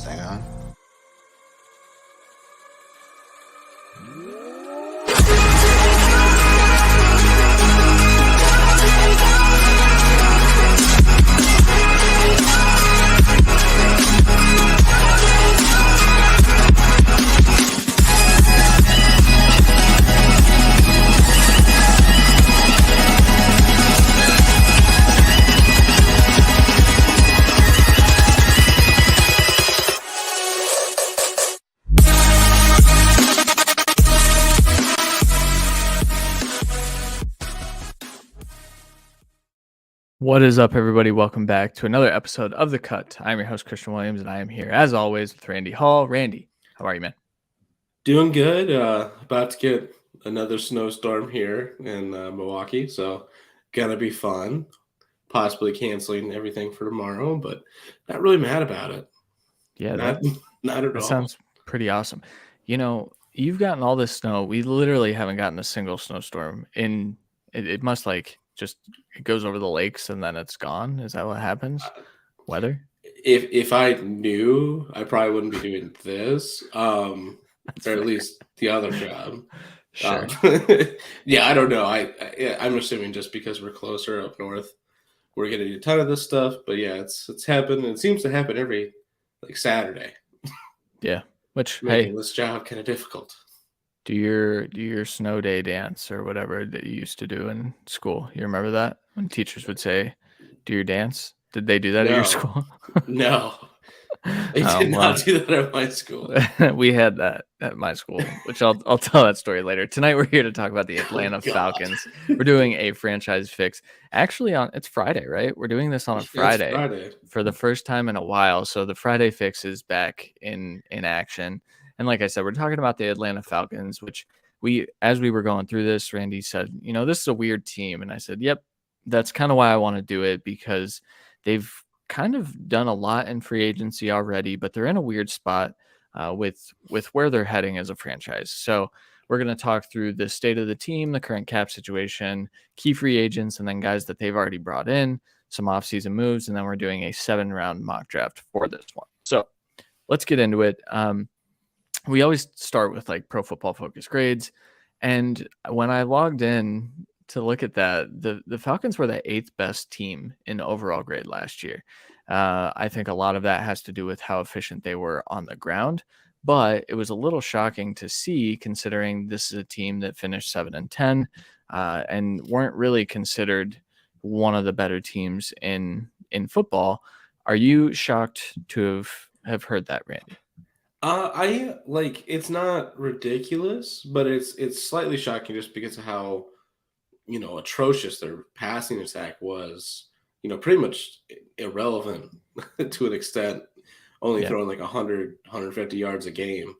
thing on. What is up, everybody? Welcome back to another episode of The Cut. I'm your host, Christian Williams, and I am here, as always, with Randy Hall. Randy, how are you, man? Doing good. About to get another snowstorm here in Milwaukee, so gonna be fun. Possibly canceling everything for tomorrow, but not really mad about it. Yeah, Not not at that all. sounds pretty awesome. You know, you've gotten all this snow. We literally haven't gotten a single snowstorm. It must just it goes over the lakes and then it's gone. Is that what happens? Weather? If I knew, I probably wouldn't be doing this, or fair. at least the other job. Sure. Yeah, I don't know. I'm assuming just because we're closer up north, we're getting a ton of this stuff. But yeah, it's happened. And it seems to happen every Saturday. Yeah. Which Making this job kind of difficult. do your snow day dance or whatever that you used to do in school. You remember that when teachers would say, "Do your dance"? Did they do that at your school? No, they did not do that at my school. We had that at my school, which I'll tell that story later. Tonight we're here to talk about the Atlanta Falcons. We're doing a franchise fix. Actually, it's Friday, right? We're doing this on a Friday for the first time in a while. So the Friday fix is back in action. And like I said, we're talking about the Atlanta Falcons, which as we were going through this, Randy said, this is a weird team. And I said, yep, that's kind of why I want to do it, because they've kind of done a lot in free agency already, but they're in a weird spot with where they're heading as a franchise. So we're going to talk through the state of the team, the current cap situation, key free agents, and then guys that they've already brought in, some offseason moves, and then we're doing a 7-round mock draft for this one. So let's get into it. We always start with Pro Football Focus grades. And when I logged in to look at that, the Falcons were the 8th best team in overall grade last year. I think a lot of that has to do with how efficient they were on the ground, but it was a little shocking to see, considering this is a team that finished 7-10 and weren't really considered one of the better teams in football. Are you shocked to have heard that, Randy? It's not ridiculous, but it's slightly shocking just because of how atrocious their passing attack was. Pretty much irrelevant to an extent, only throwing 100, 150 yards a game.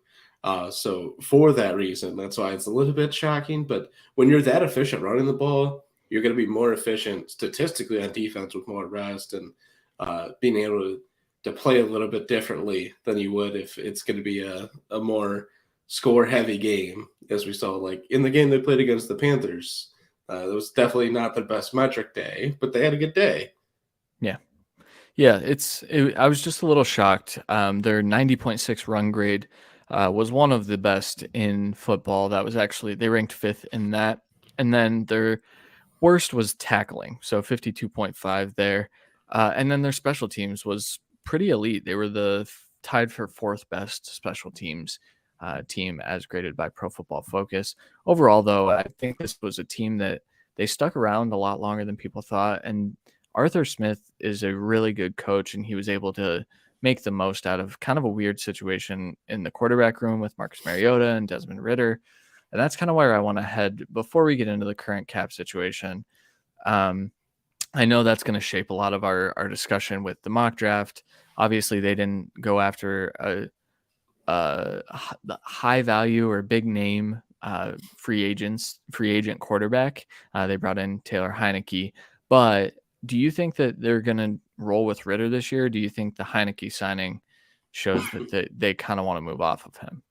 So for that reason, that's why it's a little bit shocking. But when you're that efficient running the ball, you're going to be more efficient statistically on defense with more rest and being able to play a little bit differently than you would if it's going to be a more score-heavy game, as we saw in the game they played against the Panthers. It was definitely not their best metric day, but they had a good day. Yeah, I was just a little shocked. Their 90.6 run grade was one of the best in football. That was actually, they ranked 5th in that. And then their worst was tackling, so 52.5 there. And then their special teams was pretty elite. They were tied for 4th best special teams team as graded by Pro Football Focus. Overall, though, I think this was a team that they stuck around a lot longer than people thought. And Arthur Smith is a really good coach, and he was able to make the most out of kind of a weird situation in the quarterback room with Marcus Mariota and Desmond Ridder. And that's kind of where I want to head before we get into the current cap situation. I know that's going to shape a lot of our discussion with the mock draft. Obviously, they didn't go after the high value or big name free agent quarterback. They brought in Taylor Heineke. But do you think that they're going to roll with Ridder this year? Do you think the Heineke signing shows that they kind of want to move off of him?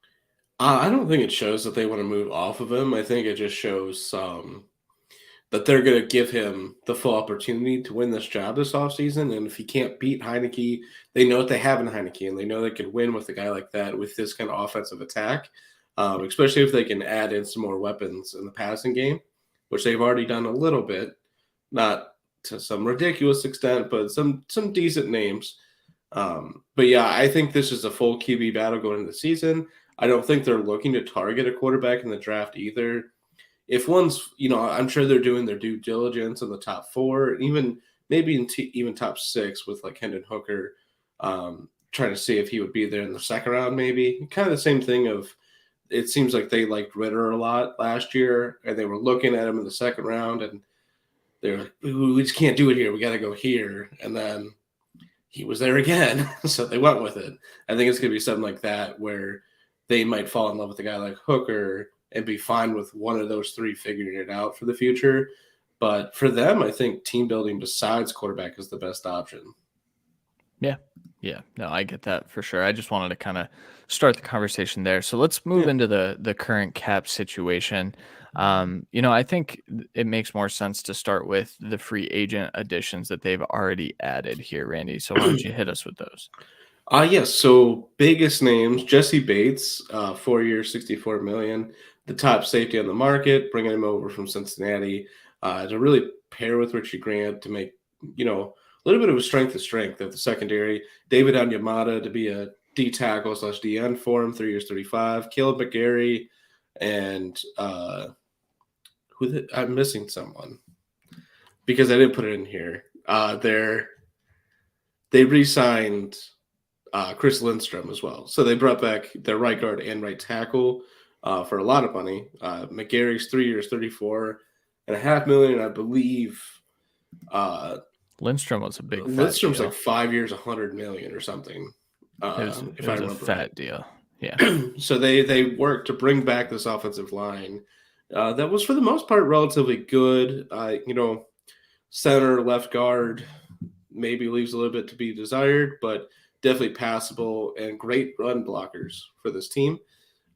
I don't think it shows that they want to move off of him. I think it just shows that they're going to give him the full opportunity to win this job this offseason. And if he can't beat Heineke, they know what they have in Heineke, and they know they could win with a guy like that with this kind of offensive attack, especially if they can add in some more weapons in the passing game, which they've already done a little bit, not to some ridiculous extent, but some decent names. But yeah, I think this is a full QB battle going into the season. I don't think they're looking to target a quarterback in the draft either. If one's, I'm sure they're doing their due diligence in the top 4, even maybe even top 6 with like Hendon Hooker, trying to see if he would be there in the second round, maybe. Kind of the same thing of, it seems like they liked Ritter a lot last year, and they were looking at him in the second round, and they're like, we just can't do it here. We got to go here. And then he was there again, so they went with it. I think it's going to be something like that where they might fall in love with a guy like Hooker and be fine with one of those 3 figuring it out for the future. But for them, I think team building besides quarterback is the best option. Yeah, no, I get that for sure. I just wanted to kind of start the conversation there. So let's move into the current cap situation. I think it makes more sense to start with the free agent additions that they've already added here, Randy. So why don't you hit us with those? Yes. So biggest names: Jesse Bates, 4 years, $64 million, the top safety on the market, bringing him over from Cincinnati to really pair with Richie Grant to make a little bit of a strength to strength of the secondary. David Onyemata to be a D tackle / D end for him, 3 years, 35. Caleb McGarry, and I'm missing someone because I didn't put it in here. They re-signed Chris Lindstrom as well. So they brought back their right guard and right tackle for a lot of money. McGarry's 3 years, $34.5 million, I believe. Lindstrom was a big. Lindstrom's like 5 years, $100 million or something. It was a fat deal. Yeah. So they worked to bring back this offensive line that was for the most part relatively good. Center, left guard maybe leaves a little bit to be desired, but definitely passable and great run blockers for this team.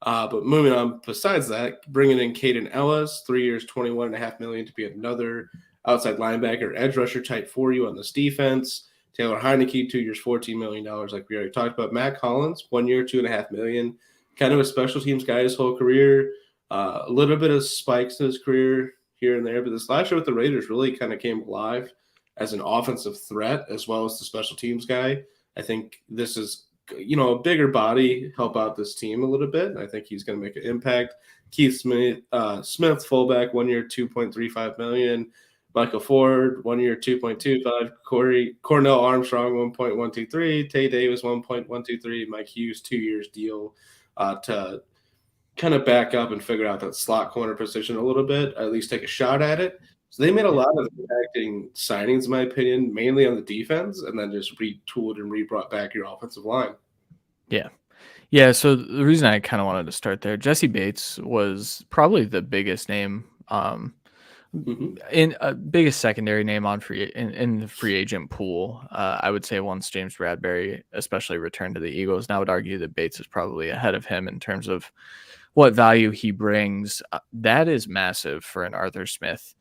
But moving on, besides that, bringing in Caden Ellis, 3 years, $21.5 million to be another outside linebacker, edge rusher type for you on this defense. Taylor Heineke, 2 years, $14 million, like we already talked about. Matt Collins, 1 year, $2.5 million, kind of a special teams guy his whole career. A little bit of spikes in his career here and there, but this last year with the Raiders really kind of came alive as an offensive threat as well as the special teams guy. I think this is, a bigger body help out this team a little bit. I think he's going to make an impact. Keith Smith, fullback, 1 year, $2.35 million. Michael Ford, 1 year, $2.25. Cornell Armstrong, 1.123. Tay Davis, 1.123. Mike Hughes, 2 years deal to kind of back up and figure out that slot corner position a little bit, at least take a shot at it. So they made a lot of impacting signings, in my opinion, mainly on the defense, and then just retooled and re-brought back your offensive line. Yeah. Yeah, so the reason I kind of wanted to start there, Jesse Bates was probably the biggest name in biggest secondary name on in the free agent pool. I would say once James Bradbury especially returned to the Eagles, and I would argue that Bates is probably ahead of him in terms of what value he brings. That is massive for an Arthur Smith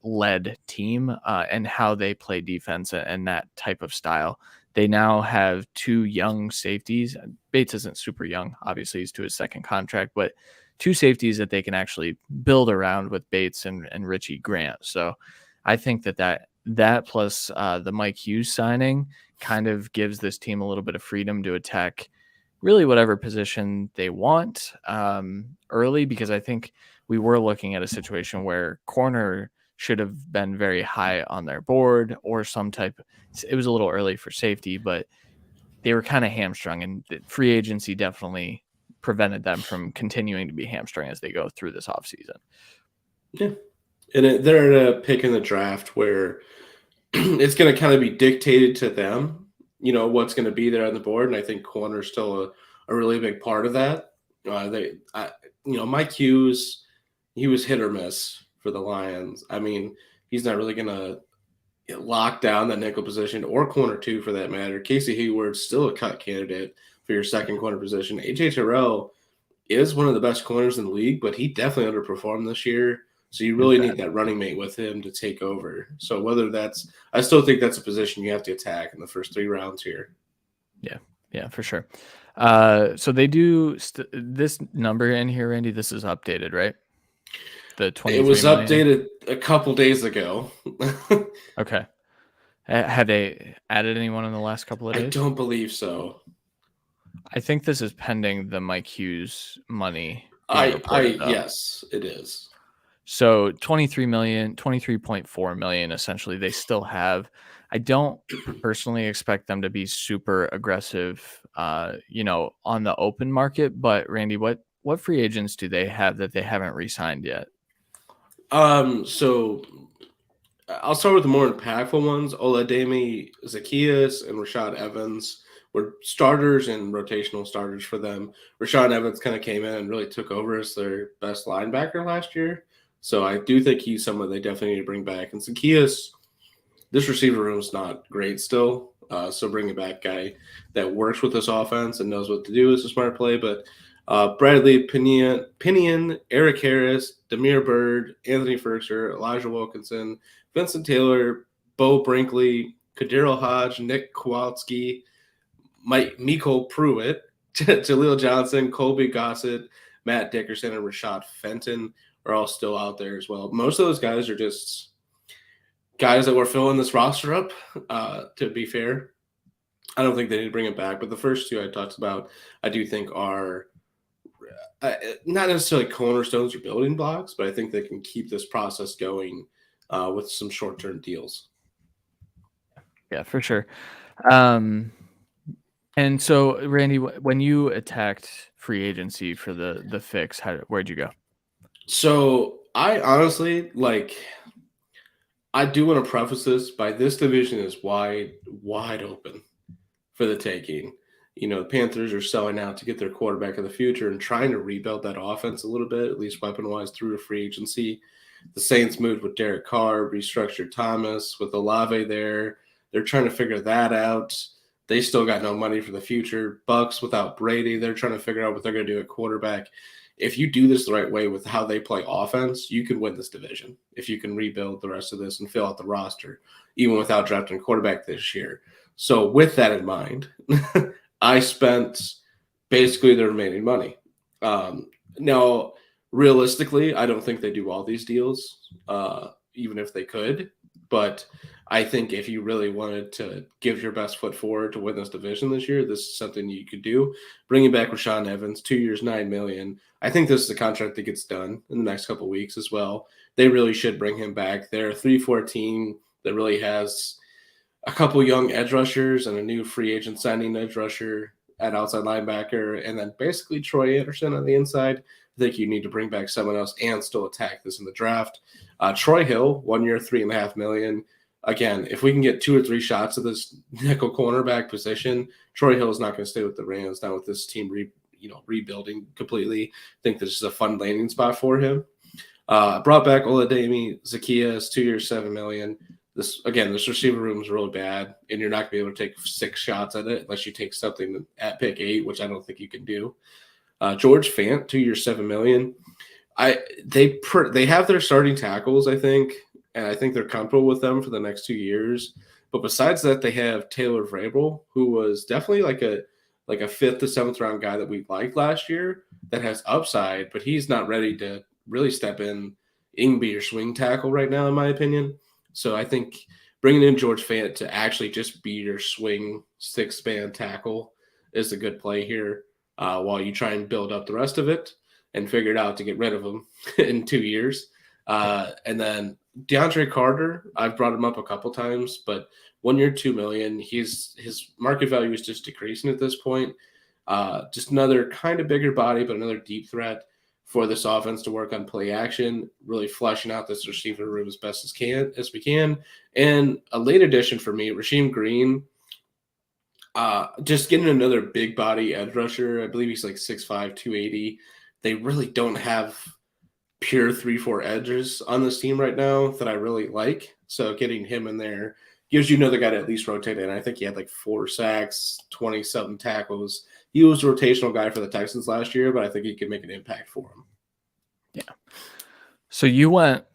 led team and how they play defense and that type of style. They now have 2 young safeties. Bates isn't super young. Obviously, he's to his second contract, but 2 safeties that they can actually build around with Bates and Richie Grant. So I think that plus the Mike Hughes signing kind of gives this team a little bit of freedom to attack really whatever position they want early, because I think we were looking at a situation where corner should have been very high on their board or some type. It was a little early for safety, but they were kind of hamstrung, and free agency definitely prevented them from continuing to be hamstrung as they go through this offseason. Yeah. And they're at a pick in the draft where it's going to kind of be dictated to them, what's going to be there on the board. And I think corner is still a really big part of that. Mike Hughes, he was hit or miss for the Lions. I mean, he's not really going to lock down the nickel position or corner 2 for that matter. Casey Hayward's still a cut candidate for your second corner position. AJ Terrell is one of the best corners in the league, but he definitely underperformed this year. So you really need that running mate with him to take over. So whether I still think that's a position you have to attack in the first 3 rounds here. Yeah, for sure. So they do this number in here, Randy. This is updated, right? The 23 It was million? updated a couple days ago. Okay. Have they added anyone in the last couple of days? I don't believe so. I think this is pending the Mike Hughes money. Yes, it is. So 23 million, 23.4 million, essentially, they still have. I don't personally expect them to be super aggressive, on the open market. But Randy, what free agents do they have that they haven't re-signed yet? So I'll start with the more impactful ones. Olademi, Zacchaeus, and Rashad Evans were starters and rotational starters for them. Rashad Evans kind of came in and really took over as their best linebacker last year. So I do think he's someone they definitely need to bring back. And Zacchaeus, this receiver room is not great still. So bringing back a guy that works with this offense and knows what to do is a smart play. But Bradley Pinion, Eric Harris, Demir Bird, Anthony Ferguson, Elijah Wilkinson, Vincent Taylor, Bo Brinkley, Kadero Hodge, Nick Kowalski, Miko Pruitt, Jaleel Johnson, Colby Gossett, Matt Dickerson, and Rashad Fenton are all still out there as well. Most of those guys are just guys that were filling this roster up, to be fair. I don't think they need to bring it back, but the first 2 I talked about, I do think are not necessarily cornerstones or building blocks, but I think they can keep this process going with some short-term deals. Yeah, for sure. And so, Randy, when you attacked free agency for the fix, where'd you go? So I honestly I do want to preface this by this division is wide open for the taking. The Panthers are selling out to get their quarterback of the future and trying to rebuild that offense a little bit, at least weapon-wise, through a free agency. The Saints moved with Derek Carr, restructured Thomas with Olave there. They're trying to figure that out. They still got no money for the future. Bucks without Brady, they're trying to figure out what they're going to do at quarterback. If you do this the right way with how they play offense, you can win this division if you can rebuild the rest of this and fill out the roster, even without drafting a quarterback this year. So with that in mind, I spent basically the remaining money. Now, realistically, I don't think they do all these deals, even if they could. But I think if you really wanted to give your best foot forward to win this division this year, this is something you could do. Bringing back Rashaan Evans, 2 years, $9 million. I think this is a contract that gets done in the next couple of weeks as well. They really should bring him back. They're a 3-4 team that really has a couple young edge rushers and a new free agent signing edge rusher at outside linebacker, and then basically Troy Anderson on the inside. I think you need to bring back someone else and still attack this in the draft. Troy Hill, 1 year, $3.5 million. Again, if we can get 2 or 3 shots of this nickel cornerback position, Troy Hill is not going to stay with the Rams. Not with this team rebuilding completely. I think this is a fun landing spot for him. Brought back Olademi, Zacchaeus, 2 years, $7 million. This receiver room is really bad, and you're not going to be able to take 6 shots at it unless you take something at pick 8, which I don't think you can do. George Fant, 2 years, $7 million. They have their starting tackles, I think, and I think they're comfortable with them for the next 2 years. But besides that, they have Taylor Vrabel, who was definitely like a 5th to 7th round guy that we liked last year that has upside, but he's not ready to really step in and be your swing tackle right now, in my opinion. So I think bringing in George Fant to actually just be your swing 6-man tackle is a good play here while you try and build up the rest of it and figure it out to get rid of him in 2 years. And then DeAndre Carter, I've brought him up a couple times, but 1 year, $2 million. His market value is just decreasing at this point. Just another kind of bigger body, but another deep threat for this offense to work on play action, really fleshing out this receiver room as best as we can. And a late addition for me, Rasheem Green, just getting another big body edge rusher. I believe he's like 6'5", 280. They really don't have pure 3-4 edges on this team right now that I really like. So getting him in there gives you another guy to at least rotate in. I think he had like 4 sacks, 20-something tackles. He was a rotational guy for the Texans last year, but I think he could make an impact for him. Yeah. So you went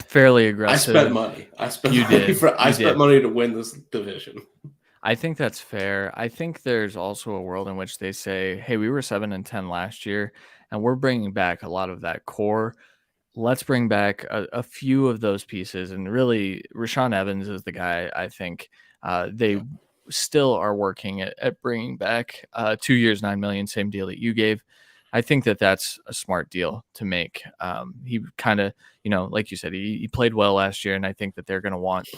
fairly aggressive. I spent money. I spent money to win this division. I think that's fair. I think there's also a world in which they say, "Hey, we were 7-10 last year, and we're bringing back a lot of that core. Let's bring back a few of those pieces." And really, Rashaan Evans is the guy I think they still are working at bringing back. 2 years, 9 million, same deal that you gave. I think that that's a smart deal to make. He kind of, like you said, he played well last year, and I think that they're going to want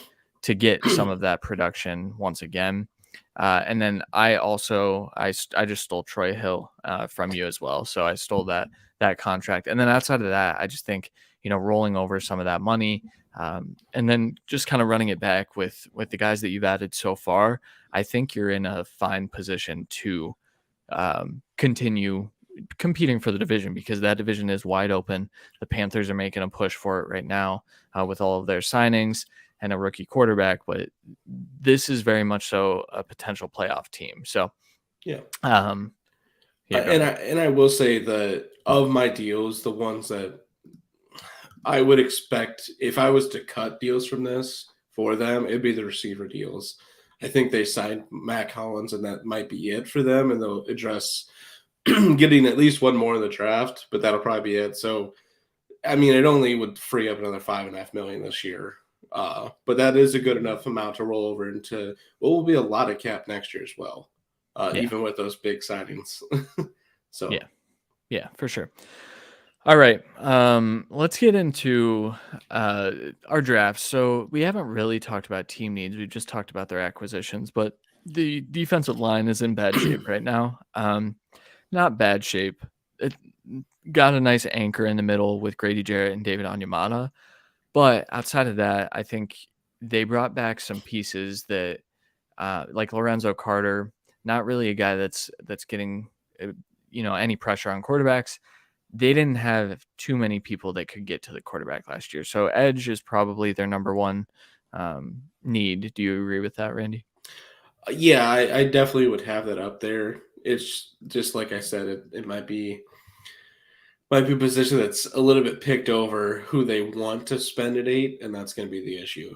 to get some of that production once again. And then I just stole Troy Hill from you as well. So I stole that contract. And then outside of that, I just think, rolling over some of that money, and then just kind of running it back with the guys that you've added so far, I think you're in a fine position to continue competing for the division, because that division is wide open. The Panthers are making a push for it right now with all of their signings and a rookie quarterback, but this is very much so a potential playoff team. So, yeah. And I will say that of my deals, the ones that I would expect, if I was to cut deals from this for them, it'd be the receiver deals. I think they signed Mac Hollins, and that might be it for them, and they'll address getting at least one more in the draft, but that'll probably be it. So, I mean, it only would free up another $5.5 million this year. But that is a good enough amount to roll over into what will be a lot of cap next year as well, even with those big signings. So yeah, for sure. All right, let's get into our drafts. So we haven't really talked about team needs. We've just talked about their acquisitions, but the defensive line is in bad shape right now. Not bad shape. It got a nice anchor in the middle with Grady Jarrett and David Onyemata. But outside of that, I think they brought back some pieces that, like Lorenzo Carter, not really a guy that's getting, any pressure on quarterbacks. They didn't have too many people that could get to the quarterback last year. So edge is probably their number one need. Do you agree with that, Randy? Yeah, I definitely would have that up there. It's just like I said, it might be a position that's a little bit picked over who they want to spend at 8, and that's going to be the issue.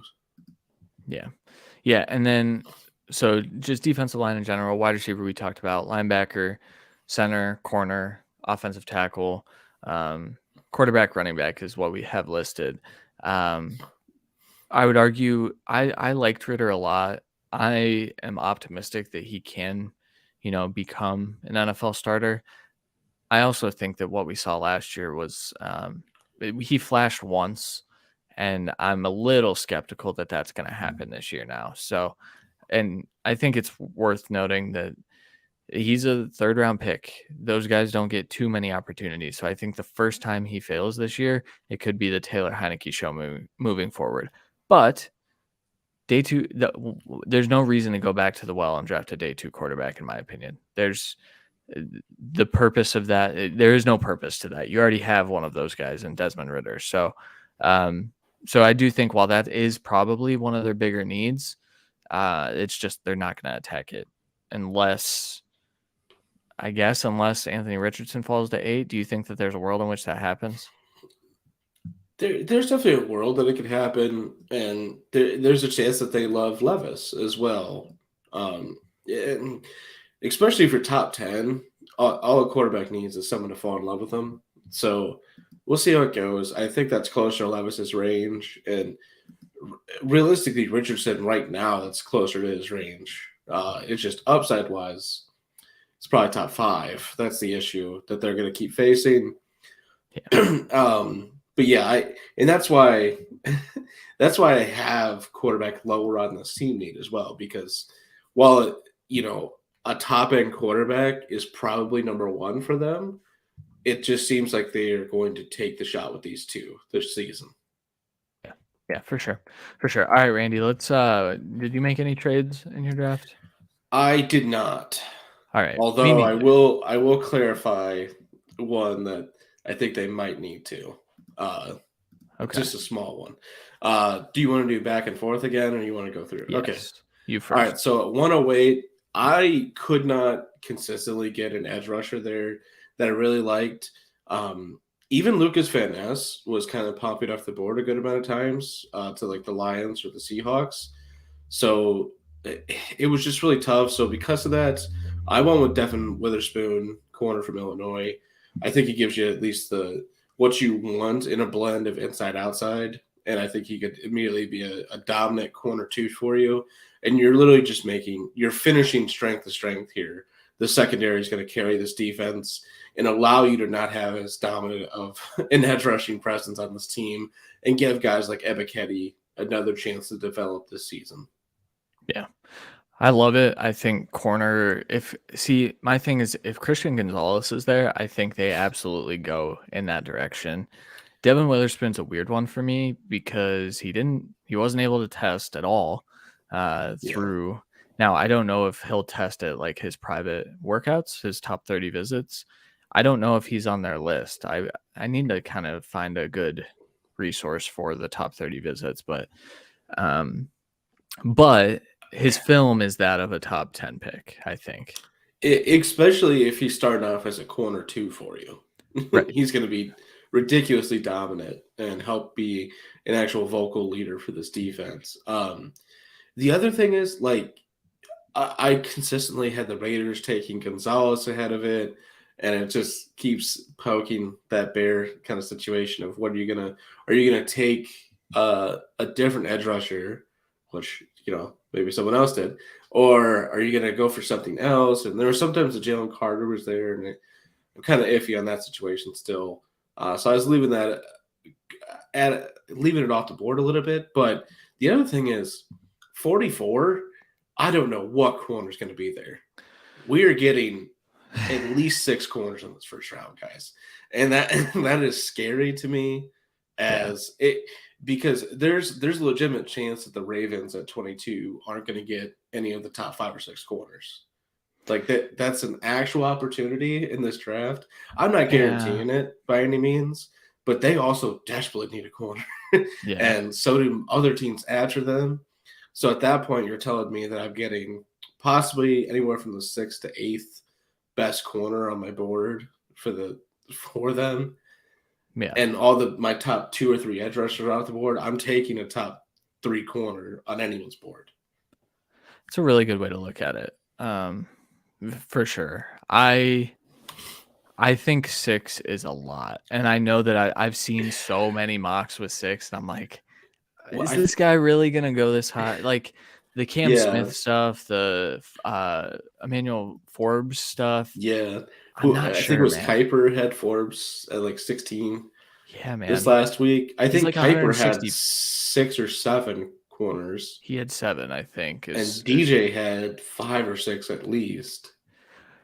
Yeah, and then so just defensive line in general, wide receiver we talked about, linebacker, center, corner, offensive tackle, quarterback, running back is what we have listed. I would argue I liked Ritter a lot. I am optimistic that he can, become an NFL starter. I also think that what we saw last year was he flashed once, and I'm a little skeptical that that's going to happen this year now. So, and I think it's worth noting that he's a third-round pick. Those guys don't get too many opportunities. So I think the first time he fails this year, it could be the Taylor Heineke show moving forward. But day two, there's no reason to go back to the well and draft a day 2 quarterback, in my opinion. There's the purpose of that. There is no purpose to that. You already have one of those guys in Desmond Ritter. So, so I do think while that is probably one of their bigger needs, it's just they're not going to attack it unless Anthony Richardson falls to 8. Do you think that there's a world in which that happens? There's definitely a world that it could happen, and there's a chance that they love Levis as well. And especially for top 10, all a quarterback needs is someone to fall in love with them. So we'll see how it goes. I think that's closer to Levis's range, and realistically, Richardson right now that's closer to his range. It's just upside wise, it's probably top 5. That's the issue that they're going to keep facing. Yeah. But yeah, that's why I have quarterback lower on the team need as well, because while a top end quarterback is probably number 1 for them, it just seems like they are going to take the shot with these 2 this season. Yeah, for sure. All right, Randy, let's did you make any trades in your draft? I did not. All right. Although I will clarify one that I think they might need to. Okay. Just a small one. Do you want to do back and forth again, or you want to go through it? Yes, okay. You first. All right. So at 108, I could not consistently get an edge rusher there that I really liked. even Lucas Van Ness was kind of popping off the board a good amount of times to like the Lions or the Seahawks. So it was just really tough. So because of that, I went with Devin Witherspoon, corner from Illinois. I think he gives you at least the what you want in a blend of inside outside, and I think he could immediately be a dominant corner two for you. And you're literally just you're finishing strength to strength here. The secondary is going to carry this defense and allow you to not have as dominant of an edge rushing presence on this team and give guys like Ebiketie another chance to develop this season. Yeah. I love it. I think corner, my thing is if Christian Gonzalez is there, I think they absolutely go in that direction. Devin Witherspoon's a weird one for me because he wasn't able to test at all through. Yeah. Now, I don't know if he'll test at like his private workouts, his top 30 visits. I don't know if he's on their list. I need to kind of find a good resource for the top 30 visits, but his film is that of a top 10 pick, I think. Especially if he's starting off as a corner two for you. Right. He's going to be ridiculously dominant and help be an actual vocal leader for this defense. The other thing is, like, I consistently had the Raiders taking Gonzalez ahead of it, and it just keeps poking that bear kind of situation of are you gonna take a different edge rusher, which maybe someone else did, or are you gonna go for something else? And there were sometimes that Jalen Carter was there, and I'm kind of iffy on that situation still. So I was leaving it off the board a little bit. But the other thing is 44. I don't know what corner is going to be there. We are getting at least 6 corners in this first round, guys, and that is scary to me, because there's a legitimate chance that the Ravens at 22 aren't going to get any of the top 5 or 6 corners. Like that's an actual opportunity in this draft. I'm not guaranteeing it by any means, but they also desperately need a corner. And so do other teams after them. So at that point, you're telling me that I'm getting possibly anywhere from the 6th to 8th best corner on my board for them. Yeah. And my top 2 or 3 edge rushers are off the board. I'm taking a top 3 corner on anyone's board. It's a really good way to look at it. For sure. I think 6 is a lot. And I know that I've seen so many mocks with 6, and I'm like, is this guy really going to go this high? Like the Cam Smith stuff, the Emmanuel Forbes stuff. Yeah. I think it was Kuiper had Forbes at like 16. Yeah, man. This last week. I think like Kuiper had 6 or 7 corners. He had 7, I think. And DJ had 5 or 6 at least.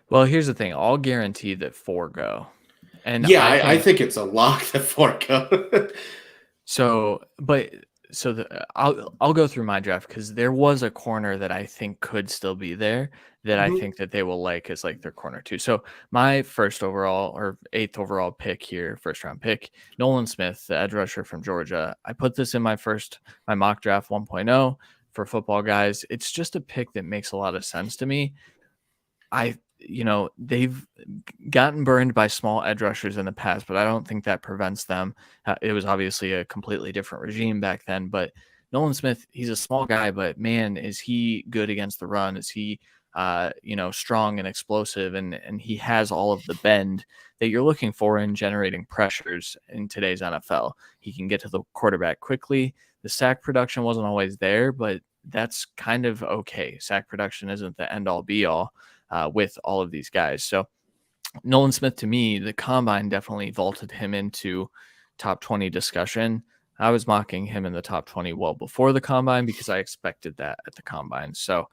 Well, here's the thing. I'll guarantee that 4 go. And yeah, I think it's a lock that 4 go. I'll go through my draft because there was a corner that I think could still be there that I think that they will like as like their corner too. So my 1st overall or 8th overall pick here, 1st round pick, Nolan Smith, the edge rusher from Georgia. I put this in my mock draft 1.0 for football guys. It's just a pick that makes a lot of sense to me. They've gotten burned by small edge rushers in the past, but I don't think that prevents them. It was obviously a completely different regime back then, but Nolan Smith, he's a small guy, but man, is he good against the run? Is he, strong and explosive? And he has all of the bend that you're looking for in generating pressures in today's NFL. He can get to the quarterback quickly. The sack production wasn't always there, but that's kind of okay. Sack production isn't the end all be all. With all of these guys. So Nolan Smith, to me, the combine definitely vaulted him into top 20 discussion. I was mocking him in the top 20 well before the combine because I expected that at the combine. So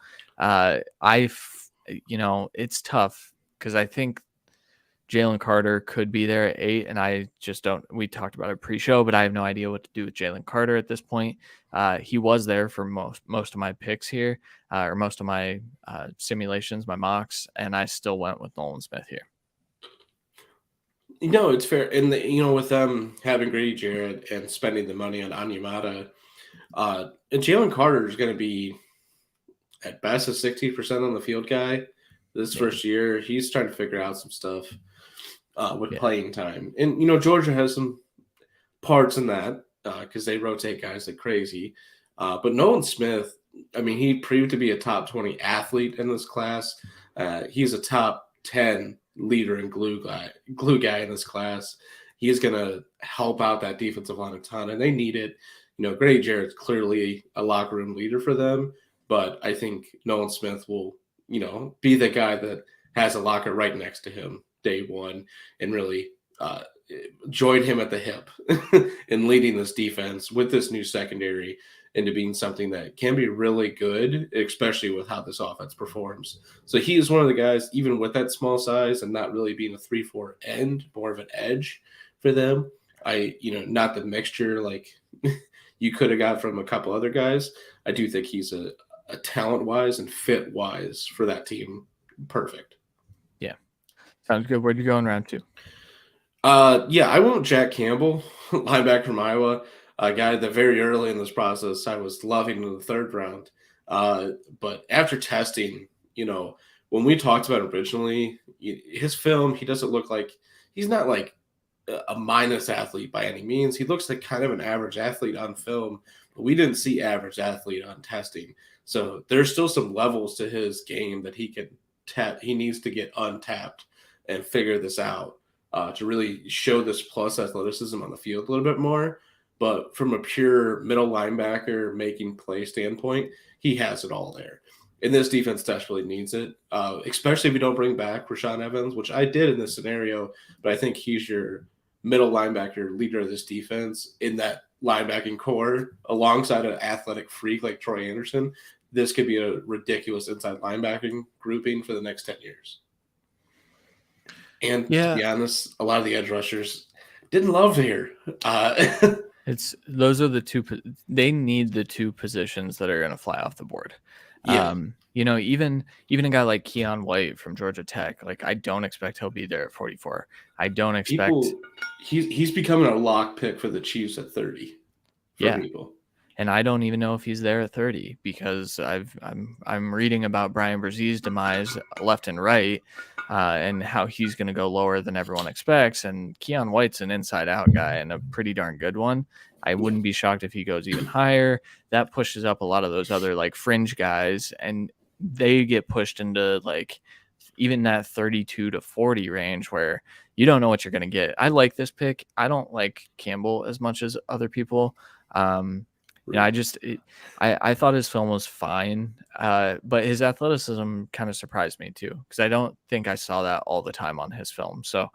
it's tough because I think Jalen Carter could be there at 8, and I just don't. We talked about it pre-show, but I have no idea what to do with Jalen Carter at this point. He was there for most of my picks here, or most of my simulations, my mocks, and I still went with Nolan Smith here. It's fair, and with them having Grady Jarrett and spending the money on Onyemata, and Jalen Carter is going to be at best a 60% on the field guy this first year. He's trying to figure out some stuff. with playing time. And, Georgia has some parts in that because they rotate guys like crazy. But Nolan Smith, I mean, he proved to be a top 20 athlete in this class. He's a top 10 leader and glue guy in this class. He is going to help out that defensive line a ton, and they need it. Grady Jarrett's clearly a locker room leader for them, but I think Nolan Smith will, be the guy that has a locker right next to him day one and really join him at the hip in leading this defense with this new secondary into being something that can be really good, especially with how this offense performs. So he is one of the guys, even with that small size and not really being a 3-4 end, more of an edge for them. Not the mixture like you could have got from a couple other guys. I do think he's a talent-wise and fit-wise for that team. Perfect. Yeah. Sounds good. Where'd you go in round 2? I went Jack Campbell, linebacker from Iowa, a guy that very early in this process I was loving in the 3rd round. But after testing, when we talked about him originally, his film, he doesn't look like he's not like a minus athlete by any means. He looks like kind of an average athlete on film, but we didn't see average athlete on testing. So there's still some levels to his game that he can tap. He needs to get untapped and figure this out. To really show this plus athleticism on the field a little bit more. But from a pure middle linebacker making play standpoint, he has it all there. And this defense desperately needs it, especially if you don't bring back Rashaan Evans, which I did in this scenario. But I think he's your middle linebacker leader of this defense in that linebacking core alongside an athletic freak like Troy Anderson. This could be a ridiculous inside linebacking grouping for the next 10 years. And to be honest, a lot of the edge rushers didn't love here. Those are the two. They need the two positions that are going to fly off the board. Yeah. Even a guy like Keon White from Georgia Tech, like I don't expect he'll be there at 44. I don't expect he's becoming a lock pick for the Chiefs at 30. People. And I don't even know if he's there at 30 because I'm reading about Brian Brzez's demise left and right, and how he's going to go lower than everyone expects. And Keon White's an inside-out guy and a pretty darn good one. I wouldn't be shocked if he goes even higher. That pushes up a lot of those other like fringe guys, and they get pushed into like even that 32 to 40 range where you don't know what you're going to get. I like this pick. I don't like Campbell as much as other people. I thought his film was fine, but his athleticism kind of surprised me too, because I don't think I saw that all the time on his film. So,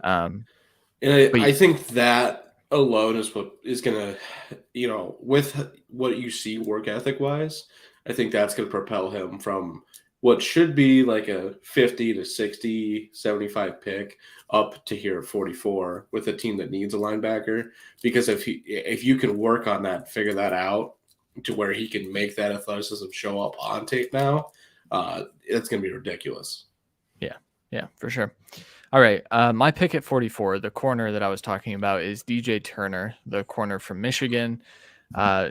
I think that alone is what is going to, with what you see work ethic wise, I think that's going to propel him from what should be like a 50 to 60, 75 pick up to here at 44 with a team that needs a linebacker. Because if you can work on that, figure that out to where he can make that athleticism show up on tape now, it's going to be ridiculous. Yeah, for sure. All right. My pick at 44, the corner that I was talking about is DJ Turner, the corner from Michigan.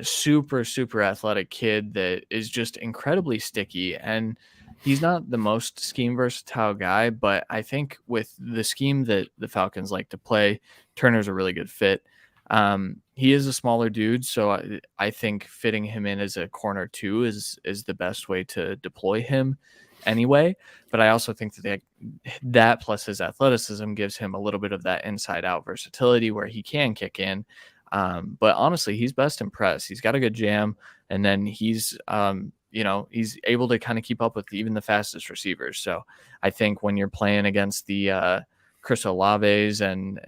Super, super athletic kid that is just incredibly sticky. And he's not the most scheme versatile guy, but I think with the scheme that the Falcons like to play, Turner's a really good fit. He is a smaller dude, so I think fitting him in as a corner 2 is the best way to deploy him anyway. But I also think that plus his athleticism gives him a little bit of that inside out versatility where he can kick in. But honestly, he's best in press. He's got a good jam, and then he's he's able to kind of keep up with even the fastest receivers. So I think when you're playing against the Chris Olaves and,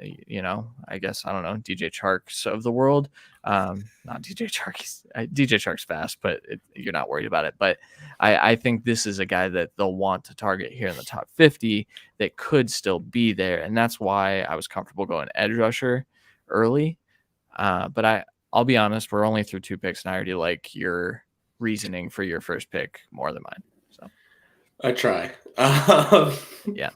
I guess, I don't know, DJ Charks of the world, not DJ Chark. DJ Chark's fast, but you're not worried about it. But I think this is a guy that they'll want to target here in the top 50 that could still be there. And that's why I was comfortable going edge rusher early. But I'll be honest, we're only through 2 picks, and I already like your reasoning for your first pick more than mine. So I try. Yeah.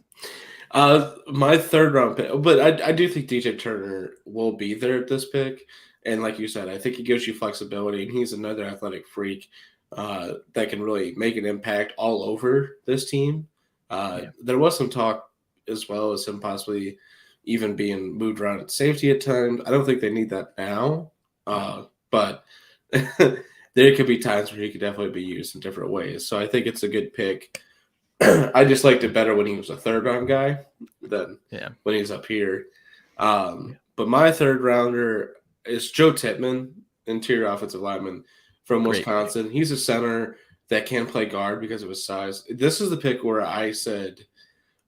My 3rd round pick, but I do think DJ Turner will be there at this pick. And like you said, I think he gives you flexibility, and he's another athletic freak that can really make an impact all over this team. There was some talk as well as him possibly even being moved around at safety at times. I don't think they need that now, but there could be times where he could definitely be used in different ways. So I think it's a good pick. I just liked it better when he was a third round guy than when he's up here. But my third rounder is Joe Tippmann, interior offensive lineman from Wisconsin. He's a center that can play guard because of his size. This is the pick where I said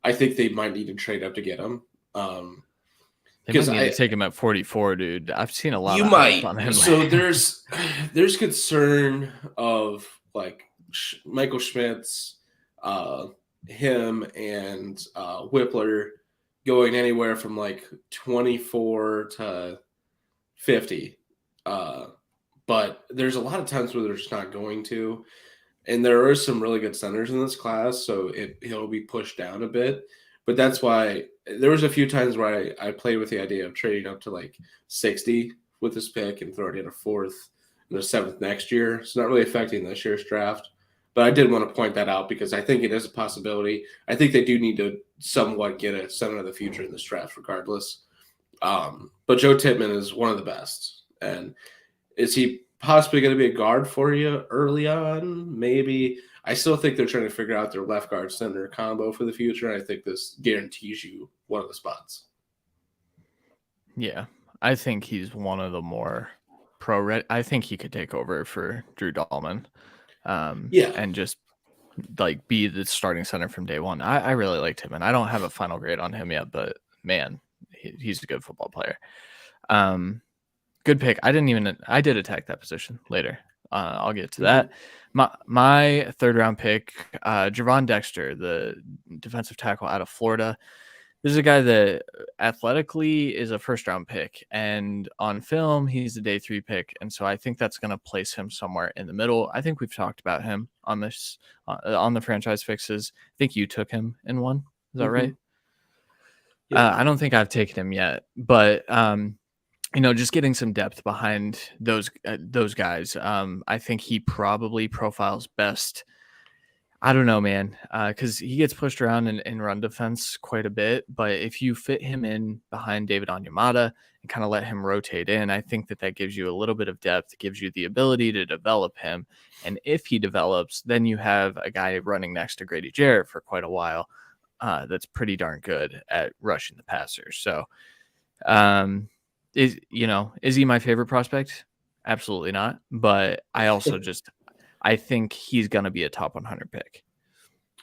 I think they might need to trade up to get him. They might need to take him at 44, dude. I've seen a lot of hype on him. So there's concern of like Michael Schmitz, him and Whippler going anywhere from like 24 to 50. But there's a lot of times where they're just not going to. And there are some really good centers in this class, so he'll be pushed down a bit. But that's why there was a few times where I played with the idea of trading up to like 60 with this pick and throwing in a fourth and a seventh next year. It's not really affecting this year's draft. But I did want to point that out because I think it is a possibility. I think they do need to somewhat get a center of the future in this draft regardless. But Joe Tippmann is one of the best. And is he possibly going to be a guard for you early on? Maybe. I still think they're trying to figure out their left guard center combo for the future. I think this guarantees you one of the spots. Yeah, I think he's one of the more pro-ready. I think he could take over for Drew Dahlman. And just like be the starting center from day one. I really liked him, and I don't have a final grade on him yet, but man, he's a good football player. Good pick. I did attack that position later. I'll get to that. My third round pick, Javon Dexter, the defensive tackle out of Florida. This is a guy that athletically is a first round pick, and on film, he's a day 3 pick. And so I think that's going to place him somewhere in the middle. I think we've talked about him on this, on the franchise fixes. I think you took him in one. Is that right? Yeah. I don't think I've taken him yet, but, just getting some depth behind those guys. I think he probably profiles best. I don't know, man, because he gets pushed around in run defense quite a bit. But if you fit him in behind David Onyemata and kind of let him rotate in, I think that gives you a little bit of depth, gives you the ability to develop him. And if he develops, then you have a guy running next to Grady Jarrett for quite a while that's pretty darn good at rushing the passer. So is he my favorite prospect? Absolutely not. But I also I think he's going to be a top 100 pick.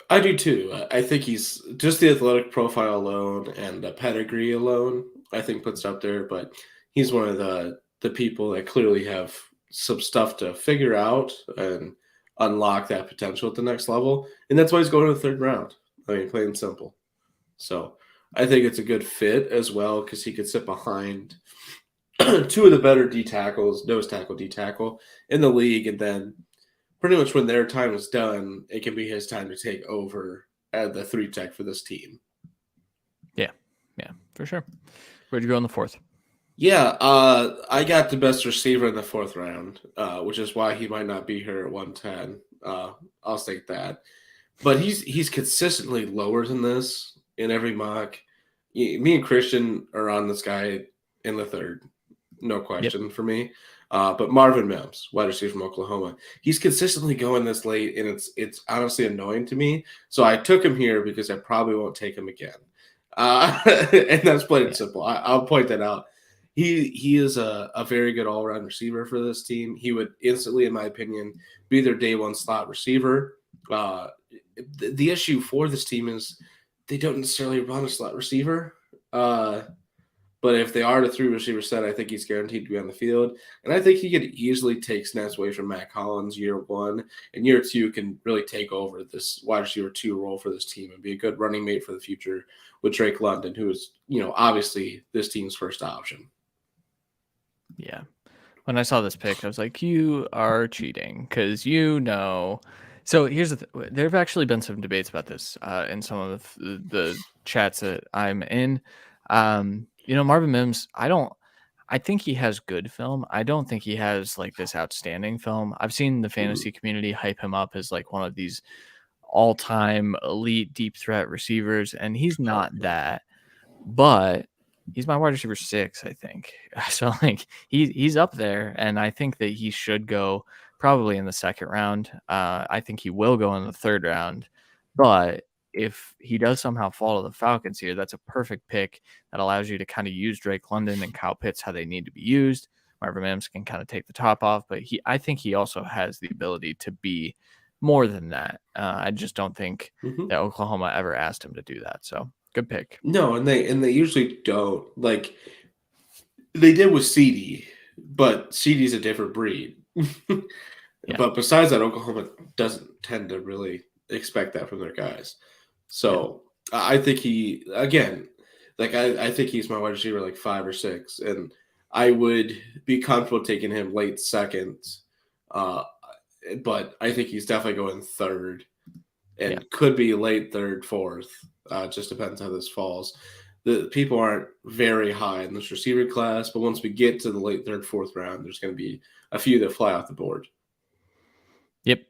I do too. I think he's just the athletic profile alone and the pedigree alone, I think puts up there. But he's one of the people that clearly have some stuff to figure out and unlock that potential at the next level. And that's why he's going to the third round. I mean, plain and simple. So I think it's a good fit as well because he could sit behind two of the better D tackles, nose tackle, D tackle in the league. And then pretty much when their time is done, it can be his time to take over at the 3 tech for this team. Yeah, for sure. Where'd you go in the 4th? Yeah, I got the best receiver in the 4th round, which is why he might not be here at 110. I'll state that. But he's consistently lower than this in every mock. Me and Christian are on this guy in the 3rd. No question for me. But Marvin Mims, wide receiver from Oklahoma, he's consistently going this late, and it's honestly annoying to me. So I took him here because I probably won't take him again. And that's plain and simple. I'll point that out. He is a very good all-around receiver for this team. He would instantly, in my opinion, be their day 1 slot receiver. The issue for this team is they don't necessarily run a slot receiver. But if they are the 3 receiver set, I think he's guaranteed to be on the field. And I think he could easily take snaps away from Matt Collins year 1. And year 2 can really take over this wide receiver 2 role for this team and be a good running mate for the future with Drake London, who is, obviously this team's first option. Yeah. When I saw this pick, I was like, you are cheating because So here's there have actually been some debates about this in some of the chats that I'm in. Marvin Mims, I think he has good film. I don't think he has like this outstanding film. I've seen the fantasy community hype him up as like one of these all-time elite deep threat receivers, and he's not that, but he's my wide receiver 6, I think. So like he's up there, and I think that he should go probably in the second round. I think he will go in the third round, but if he does somehow fall to the Falcons here, that's a perfect pick that allows you to kind of use Drake London and Kyle Pitts how they need to be used. Marvin Mims can kind of take the top off, but I think he also has the ability to be more than that. I just don't think that Oklahoma ever asked him to do that. So good pick. No, and they usually don't. Like they did with CD, but CD's a different breed. Yeah. But besides that, Oklahoma doesn't tend to really expect that from their guys. So I think he again, like I think he's my wide receiver like 5 or 6, and I would be comfortable taking him late second. But I think he's definitely going third, and could be late third, fourth. Just depends how this falls. The people aren't very high in this receiver class, but once we get to the late third, fourth round, there's going to be a few that fly off the board. Yep.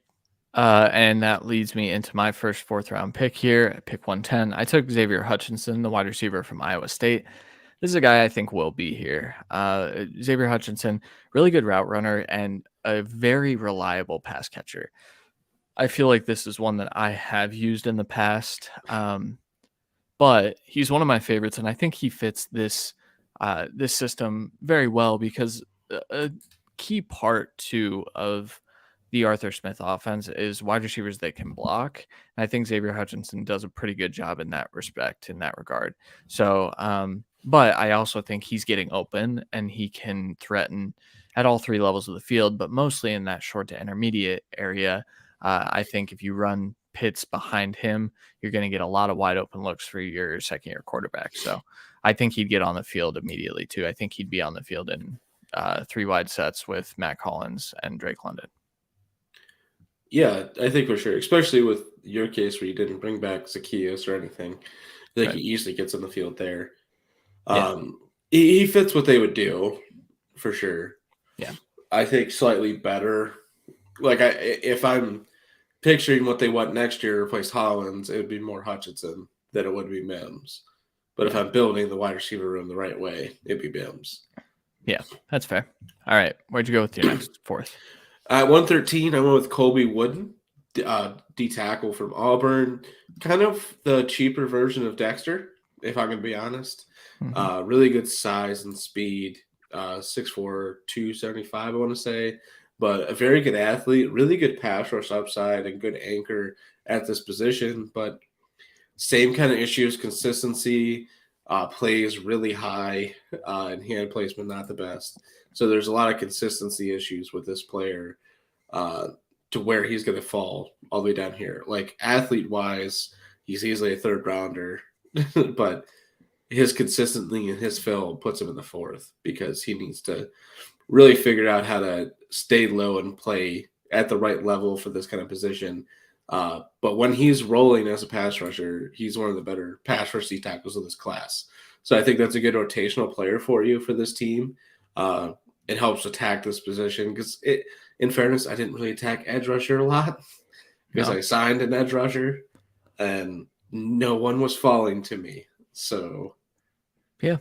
And that leads me into my first fourth round pick here at pick 110. I took Xavier Hutchinson, the wide receiver from Iowa State. This is a guy I think will be here. Xavier Hutchinson, really good route runner and a very reliable pass catcher. I feel like this is one that I have used in the past, but he's one of my favorites, and I think he fits this this system very well because a key part too of the Arthur Smith offense is wide receivers that can block. And I think Xavier Hutchinson does a pretty good job in that respect, in that regard. So, but I also think he's getting open and he can threaten at all 3 levels of the field, but mostly in that short to intermediate area. I think if you run Pitts behind him, you're going to get a lot of wide open looks for your second year quarterback. So I think he'd get on the field immediately too. I think he'd be on the field in 3 wide sets with Matt Collins and Drake London. Yeah, I think for sure, especially with your case where you didn't bring back Zacchaeus or anything. I think he easily gets on the field there. He fits what they would do for sure. Yeah, I think slightly better. Like if I'm picturing what they want next year to replace Hollins, it would be more Hutchinson than it would be Mims. But if I'm building the wide receiver room the right way, it'd be Mims. Yeah, that's fair. All right, where'd you go with your next fourth? At 113, I went with Colby Wooden, D tackle from Auburn. Kind of the cheaper version of Dexter, if I'm going to be honest. Really good size and speed. 6'4", 275, I want to say. But a very good athlete, really good pass rush upside, and good anchor at this position. But same kind of issues, consistency, plays really high, and hand placement not the best. So there's a lot of consistency issues with this player to where he's going to fall all the way down here. Like athlete-wise, he's easily a third rounder, but his consistency and his film puts him in the fourth because he needs to really figure out how to stay low and play at the right level for this kind of position. But when he's rolling as a pass rusher, he's one of the better pass rush tackles of this class. So I think that's a good rotational player for you for this team. It helps attack this position because in fairness, I didn't really attack edge rusher a lot because I signed an edge rusher and no one was falling to me. So yeah,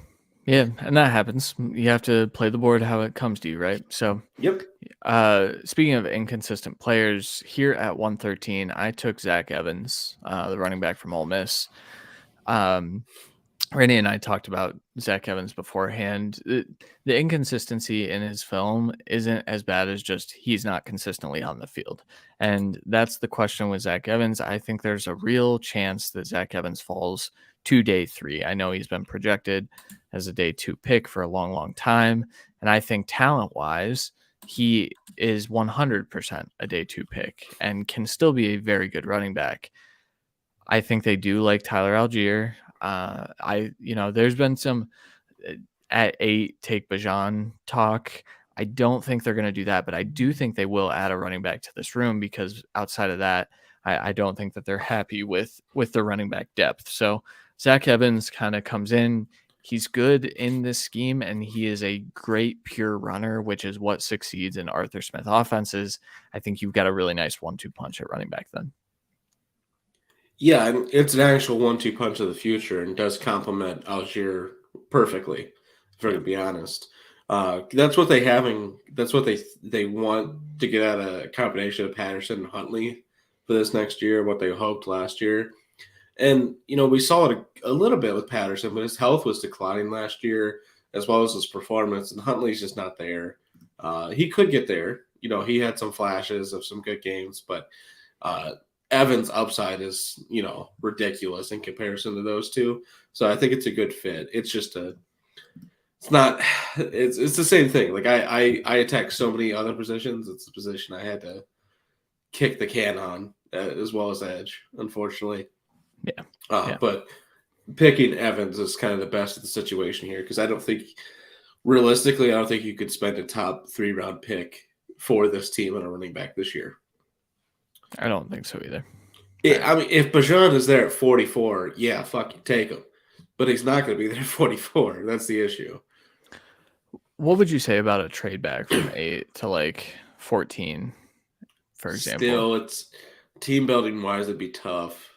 and that happens. You have to play the board how it comes to you, right? So yep. Speaking of inconsistent players, here at 113, I took Zach Evans, the running back from Ole Miss. Randy and I talked about Zach Evans beforehand. The inconsistency in his film isn't as bad as just he's not consistently on the field. And that's the question with Zach Evans. I think there's a real chance that Zach Evans falls to day 3. I know he's been projected as a day 2 pick for a long, long time. And I think talent-wise, he is 100% a day 2 pick and can still be a very good running back. I think they do like Tyler Algier. There's been some at 8 take Bajan talk. I don't think they're going to do that, but I do think they will add a running back to this room because outside of that, I don't think that they're happy with the running back depth. So Zach Evans kind of comes in. He's good in this scheme, and he is a great pure runner, which is what succeeds in Arthur Smith offenses. I think you've got a really nice 1-2 punch at running back then. Yeah, and it's an actual 1-2 punch of the future and does complement Algier perfectly, if we're Yeah. to be honest. That's what that's what they want to get out of a combination of Patterson and Huntley for this next year, what they hoped last year. And, we saw it a little bit with Patterson, but his health was declining last year as well as his performance, and Huntley's just not there. He could get there. He had some flashes of some good games, but uh, Evans' upside is, ridiculous in comparison to those two. So I think it's a good fit. It's not, it's the same thing. Like I attack so many other positions. It's the position I had to kick the can on as well as edge, unfortunately. Yeah. But picking Evans is kind of the best of the situation here because realistically, I don't think you could spend a top 3-round pick for this team on a running back this year. I don't think so either. I mean, if Bajan is there at 44, yeah, fuck you, take him. But he's not going to be there at 44. That's the issue. What would you say about a trade back from 8 to like 14, for example? Still, it's team building wise, it'd be tough.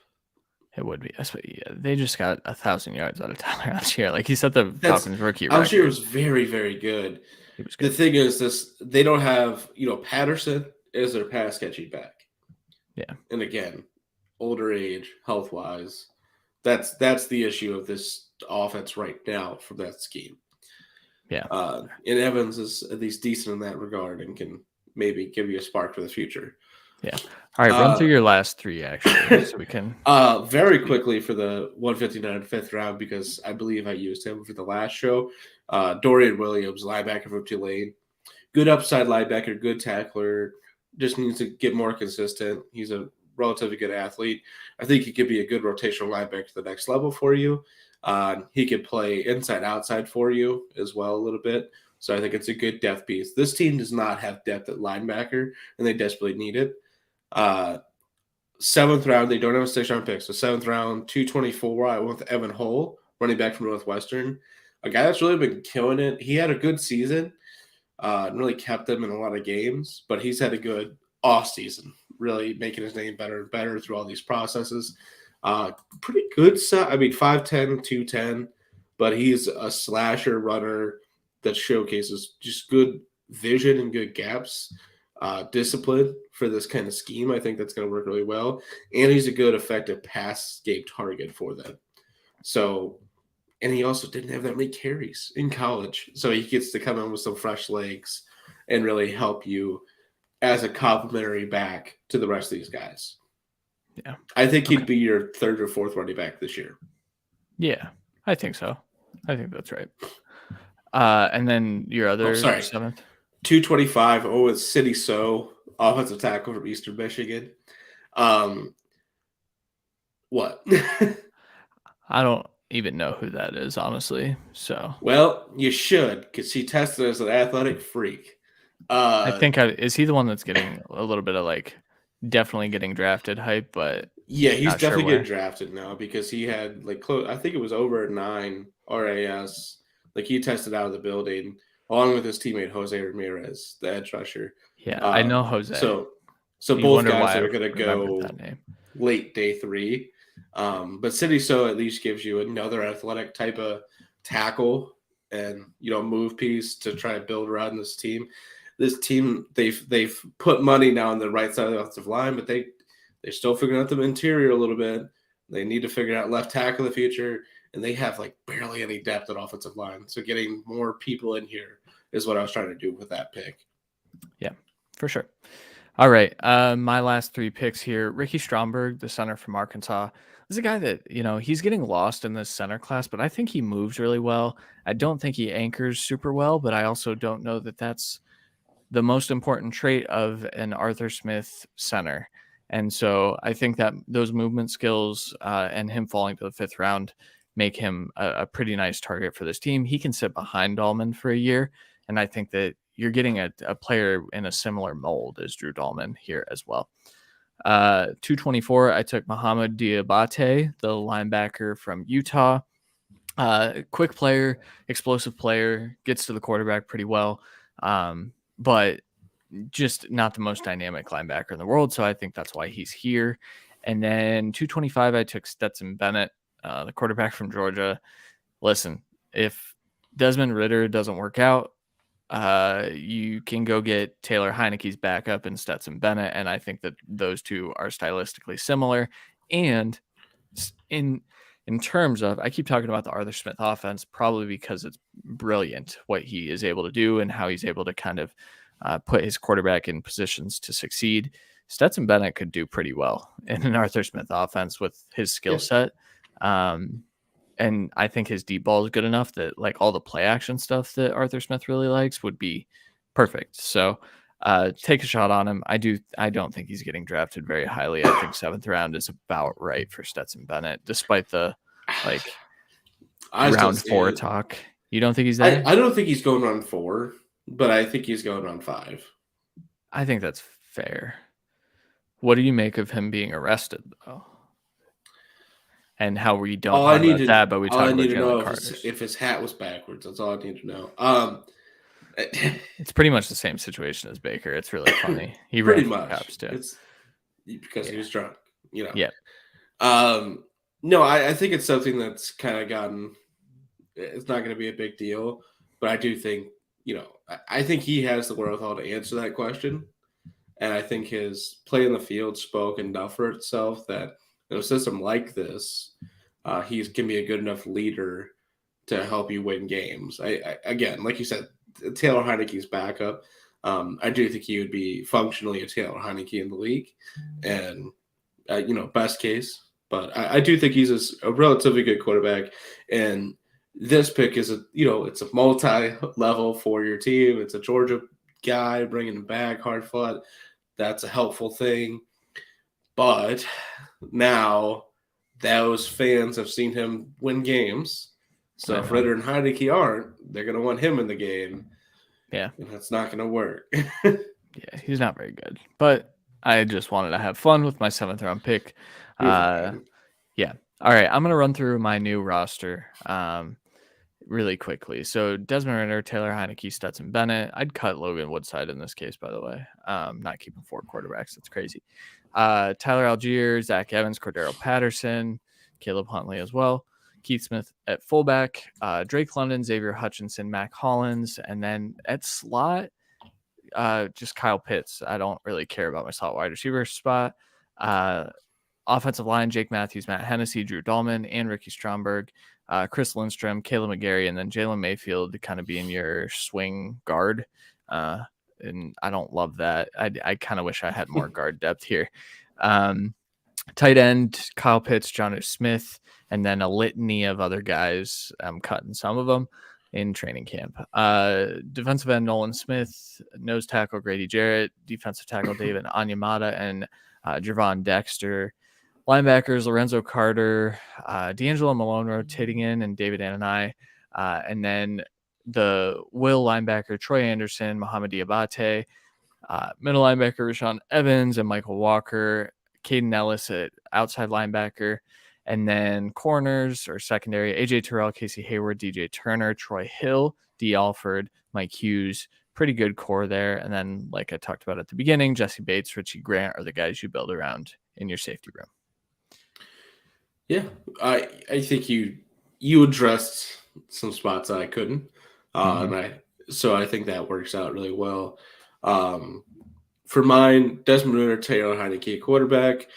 It would be. They just got 1,000 yards out of Tyler Algier. Like he set the Falcons rookie record. Algier was very, very good. He was good. The thing is, they don't have, Patterson is their pass catching back. Yeah. And again, older age, health wise, that's the issue of this offense right now from that scheme. Yeah. And Evans is at least decent in that regard and can maybe give you a spark for the future. Yeah. All right, run through your last 3 actually, so we can. Very quickly for the 159 5th round because I believe I used him for the last show. Dorian Williams, linebacker from Tulane, good upside linebacker, good tackler. Just needs to get more consistent. He's a relatively good athlete. I think he could be a good rotational linebacker to the next level for you. He could play inside outside for you as well a little bit. So I think it's a good depth piece. This team does not have depth at linebacker, and they desperately need it. 7th round, they don't have a 6th-round pick. So 7th round, 224, I went with Evan Hull, running back from Northwestern. A guy that's really been killing it. He had a good season. Really kept them in a lot of games, but he's had a good off season, really making his name better and better through all these processes. Pretty good set. I mean, 5'10", 210, but he's a slasher runner that showcases just good vision and good gaps. Discipline for this kind of scheme. I think that's going to work really well. And he's a good, effective pass game target for them. So, and he also didn't have that many carries in college. So he gets to come in with some fresh legs and really help you as a complementary back to the rest of these guys. Yeah. I think he'd be your 3rd or 4th running back this year. Yeah, I think so. I think that's right. And then your other 7th? 225. Oh, it's City So, offensive tackle from Eastern Michigan. What? I don't even know who that is, honestly. So, well, you should because he tested as an athletic freak. I think is he the one that's getting a little bit of like definitely getting drafted hype, but yeah, he's definitely getting drafted now because he had like close. I think it was over 9 RAS. Like he tested out of the building along with his teammate Jose Ramirez, the edge rusher. Yeah, I know Jose. So both guys are going to go late day 3. But City So at least gives you another athletic type of tackle and move piece to try to build around this team. This team they've put money now on the right side of the offensive line, but they're still figuring out the interior a little bit. They need to figure out left tackle in the future. And they have like barely any depth at offensive line. So getting more people in here is what I was trying to do with that pick. Yeah, for sure. All right. My last 3 picks here. Ricky Stromberg, the center from Arkansas. This is a guy that, he's getting lost in this center class, but I think he moves really well. I don't think he anchors super well, but I also don't know that that's the most important trait of an Arthur Smith center. And so I think that those movement skills and him falling to the 5th round make him a pretty nice target for this team. He can sit behind Dahlman for a year, and I think that you're getting a player in a similar mold as Drew Dahlman here as well. 224, I took Muhammad Diabate, the linebacker from Utah. Quick player, explosive player, gets to the quarterback pretty well, but just not the most dynamic linebacker in the world, so I think that's why he's here. And then 225, I took Stetson Bennett, the quarterback from Georgia. Listen, if Desmond Ridder doesn't work out, you can go get Taylor Heineke's backup and Stetson Bennett, and I think that those two are stylistically similar. And in terms of, I keep talking about the Arthur Smith offense, probably because it's brilliant what he is able to do and how he's able to kind of put his quarterback in positions to succeed. Stetson Bennett could do pretty well in an Arthur Smith offense with his skill set. And I think his deep ball is good enough that like all the play action stuff that Arthur Smith really likes would be perfect. So take a shot on him. I don't think he's getting drafted very highly. I think 7th round is about right for Stetson Bennett, despite the like round 4 talk. You don't think he's there? I don't think he's going round 4, but I think he's going round 5. I think that's fair. What do you make of him being arrested though? And how we don't talk about that, but we talk about Jalen Carter. If his hat was backwards, that's all I need to know. It's pretty much the same situation as Baker. It's really funny. He pretty much cops too. It's because he was drunk, you know. Yeah. No, I think it's something that's kind of gotten. It's not going to be a big deal, but I do think, you know, I think he has the wherewithal to answer that question, and I think his play in the field spoke enough for itself that in a system like this, he can be a good enough leader to help you win games. I again, like you said, Taylor Heineke's backup. I do think he would be functionally a Taylor Heineke in the league, and you know, best case. But I do think he's a relatively good quarterback, and this pick is it's a multi-level for your team. It's a Georgia guy bringing him back, hard fought. That's a helpful thing, but now those fans have seen him win games. So if Ridder and Heineke aren't, they're going to want him in the game. Yeah. And that's not going to work. Yeah, he's not very good. But I just wanted to have fun with my 7th round pick. Yeah. All right. I'm going to run through my new roster really quickly. So Desmond Ridder, Taylor Heineke, Stetson Bennett. I'd cut Logan Woodside in this case, by the way. Not keeping 4 quarterbacks. That's crazy. Tyler Algier, Zach Evans, Cordero Patterson, Caleb Huntley as well. Keith Smith at fullback, Drake London, Xavier Hutchinson, Mac Hollins, and then at slot, just Kyle Pitts. I don't really care about my slot wide receiver spot. Offensive line, Jake Matthews, Matt Hennessy, Drew Dahlman, and Ricky Stromberg, Chris Lindstrom, Caleb McGarry, and then Jalen Mayfield to kind of be in your swing guard. And I don't love that. I kind of wish I had more guard depth here. Tight end, Kyle Pitts, Jonnu Smith, and then a litany of other guys. I'm cutting some of them in training camp. Defensive end, Nolan Smith, nose tackle, Grady Jarrett, defensive tackle, David Onyemata, and Javon Dexter. Linebackers, Lorenzo Carter, D'Angelo Malone rotating in, and David Ananai. And then the will linebacker, Troy Anderson, Muhammad Diabate. Middle linebacker, Rashawn Evans, and Michael Walker. Caden Ellis at outside linebacker. And then corners or secondary, AJ Terrell, Casey Hayward, DJ Turner, Troy Hill, D. Alford, Mike Hughes. Pretty good core there. And then, like I talked about at the beginning, Jesse Bates, Richie Grant are the guys you build around in your safety room. Yeah, I think you addressed some spots that I couldn't. So I think that works out really well. For mine, Desmond Ridder, Taylor Heineke, quarterback.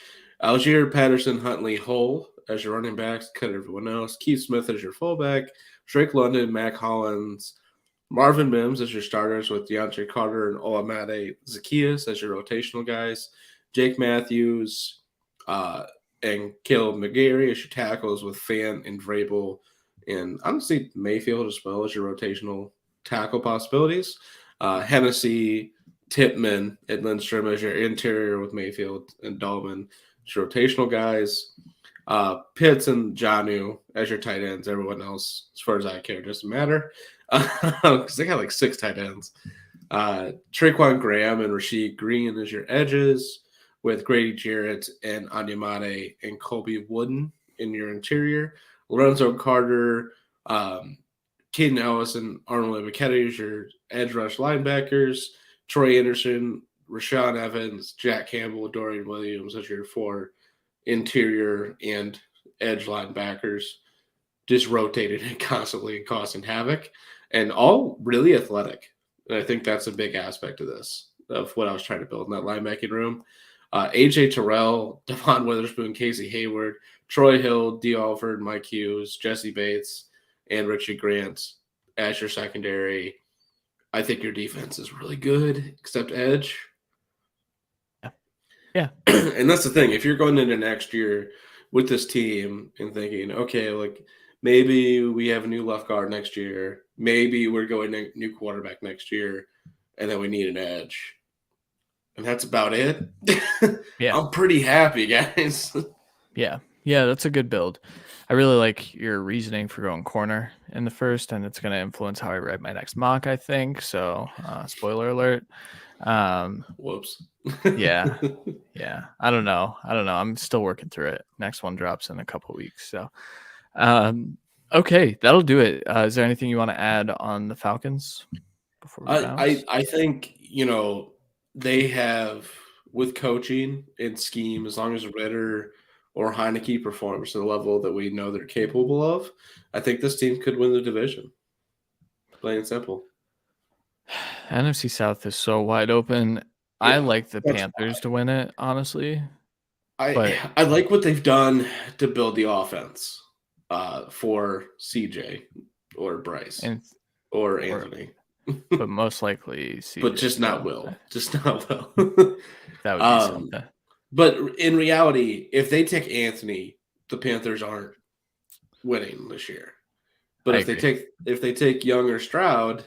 Algier, Patterson, Huntley, Hull as your running backs. Cut everyone else. Keith Smith as your fullback. Drake London, Mac Hollins, Marvin Mims as your starters with DeAndre Carter and Olamide Zaccheaus as your rotational guys. Jake Matthews and Caleb McGarry as your tackles with Fant and Vrabel. And honestly, Mayfield as well as your rotational tackle possibilities. Hennessy, Tippmann, and Lindstrom as your interior with Mayfield and Dahlman as your rotational guys. Pitts and Jonnu as your tight ends. Everyone else, as far as I care, doesn't matter because they got like 6 tight ends. Traquan Graham and Rasheed Green as your edges with Grady Jarrett and Onyemata and Colby Wooden in your interior. Lorenzo Carter, Caden Ellis, and Arnold McKetty as your edge rush linebackers. Troy Anderson, Rashawn Evans, Jack Campbell, Dorian Williams as your 4 interior and edge linebackers just rotated and constantly causing havoc, and all really athletic. And I think that's a big aspect of this, of what I was trying to build in that linebacking room. AJ Terrell, Devon Witherspoon, Casey Hayward, Troy Hill, D. Alford, Mike Hughes, Jesse Bates, and Richie Grant as your secondary. I think your defense is really good, except edge. Yeah. And that's the thing. If you're going into next year with this team and thinking, okay, like maybe we have a new left guard next year, maybe we're going to new quarterback next year, and then we need an edge. And that's about it. Yeah. I'm pretty happy, guys. Yeah. Yeah, that's a good build. I really like your reasoning for going corner in the first, and it's going to influence how I write my next mock, I think. So, spoiler alert. Whoops. Yeah. Yeah. I don't know. I'm still working through it. Next one drops in a couple weeks. So, okay, that'll do it. Is there anything you want to add on the Falcons before we bounce? I think, they have, with coaching and scheme, as long as Ritter or Heineke performs to the level that we know they're capable of, I think this team could win the division. Plain and simple. NFC South is so wide open. Yeah, I like the Panthers to win it, honestly. I like what they've done to build the offense for CJ or Bryce or Anthony. But most likely CJ. But just not Will. Just not Will. That would be something. But in reality, if they take Anthony, the Panthers aren't winning this year. But if they take Young or Stroud,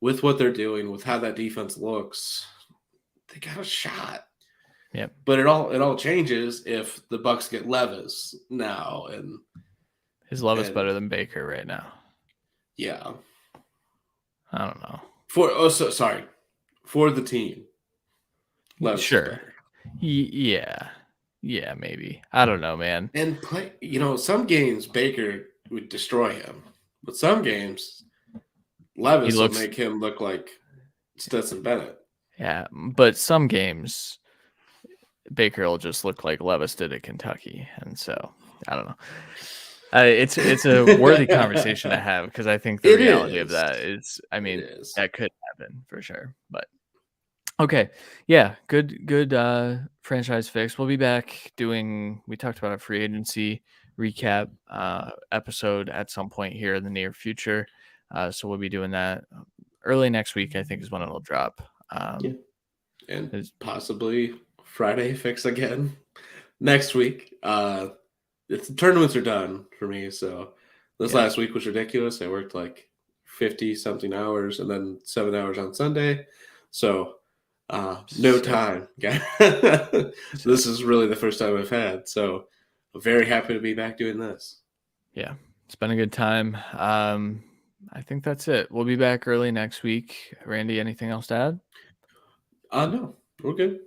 with what they're doing, with how that defense looks, they got a shot. Yeah. But it all changes if the Bucs get Levis now, and his Levis better than Baker right now. Yeah. I don't know. For the team. Levis sure. Yeah, maybe. I don't know, man. And some games Baker would destroy him, but some games Levis will make him look like Stetson Bennett. Yeah, but some games Baker will just look like Levis did at Kentucky, and so I don't know. It's a worthy conversation to have, because I think the reality of that is, that could happen for sure. But okay, yeah, good franchise fix. We'll be back we talked about a free agency recap episode at some point here in the near future. So we'll be doing that early next week, I think, is when it'll drop. And possibly Friday fix again next week. The tournaments are done for me, so this last week was ridiculous. I worked like 50-something hours and then 7 hours on Sunday. So no time. This is really the first time I've had. So I'm very happy to be back doing this. Yeah, it's been a good time. I think that's it. We'll be back early next week. Randy, anything else to add? No, we're good.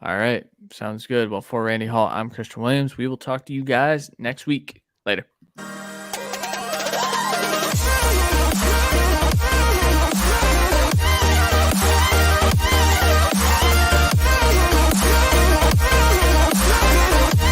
All right. Sounds good. Well, for Randy Hall, I'm Christian Williams. We will talk to you guys next week. Later.